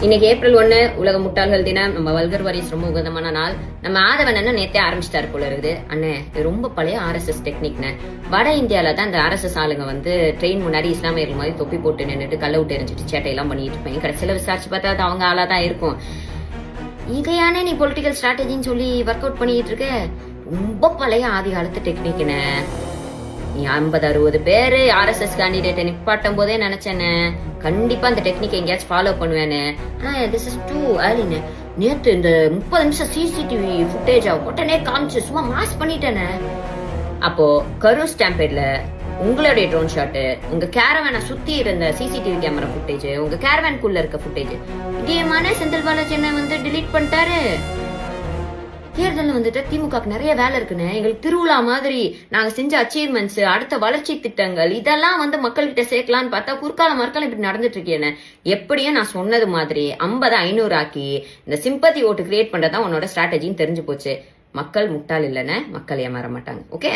இன்னைக்கு ஏப்ரல் 1 உலக முட்டாள்கள் தினம். நம்ம வல்கர் வாரிஸ் ரொம்ப உகதமான நாள். நம்ம ஆதவன் அண்ணன் நேத்தே ஆரம்பிச்சிட்டாரு போல இருக்குது. அண்ணே இது ரொம்ப பழைய RSS டெக்னிக்னு. வட இந்தியால தான் இந்த RSS ஆளுங்க வந்து ட்ரெயின் முன்னாடி இஸ்லாமியர்கள் மாதிரி தொப்பி போட்டு நின்றுட்டு கல்ல விட்டு எரிஞ்சிட்டு சேட்டையெல்லாம் பண்ணிட்டு இருப்பேன். கடைசியில விசாரிச்சு பார்த்தா அது அவங்க ஆளா தான் இருக்கும். இதையானே நீ பொலிட்டிக்கல் ஸ்ட்ராட்டஜின்னு சொல்லி ஒர்க் அவுட் பண்ணிட்டு இருக்க? ரொம்ப பழைய ஆதி காலத்து டெக்னிக்னு. நீ 50-60 பேரு RSS கேண்டிடேட்டை நிப்பாட்டும் போதே நினைச்சேன்னு கண்டிப்பா அந்த டெக்னிக் எங்கேயாச்சும் ஃபாலோ பண்ணுவேன்னு. திஸ் இஸ் டூ ஏர்லின்னு நேத்து இந்த 30 நிமிஷம் சிசிடிவி ஃபுட்டேஜ் உடனே காமிச்சு சும்மா மாஸ் பண்ணிட்டேன்னு. அப்போ கரூர் ஸ்டாம்பேட்ல உங்களுடைய ட்ரோன் ஷாட்டு, உங்க கேரவேனை சுத்தி இருந்த சிசிடிவி கேமரா ஃபுட்டேஜ், உங்க கேரவேனுக்குள்ள இருக்க ஃபுட்டேஜ் இதேமான செந்தில் பாலாஜி என்ன வந்து டிலீட் பண்ணிட்டாரு. தேர்தல் வந்துட்டு திமுகக்கு நிறைய வேலை இருக்குன்னு, எங்களுக்கு திருவிழா மாதிரி நாங்க செஞ்ச அச்சீவ்மெண்ட்ஸ், அடுத்த வளர்ச்சி திட்டங்கள் இதெல்லாம் வந்து மக்கள் கிட்ட சேர்க்கலான்னு பார்த்தா குறுக்கால மறுக்காலம் இப்படி நடந்துட்டு இருக்கேன்னு. எப்படியும் நான் சொன்னது மாதிரி 50-500 ஆக்கி இந்த சிம்பத்தி ஓட்டு கிரியேட் பண்றதா உன்னோட ஸ்ட்ராட்டஜின்னு தெரிஞ்சு போச்சு. மக்கள் முட்டாள் இல்லைன்னு, மக்கள் ஏமாற மாட்டாங்க. ஓகே.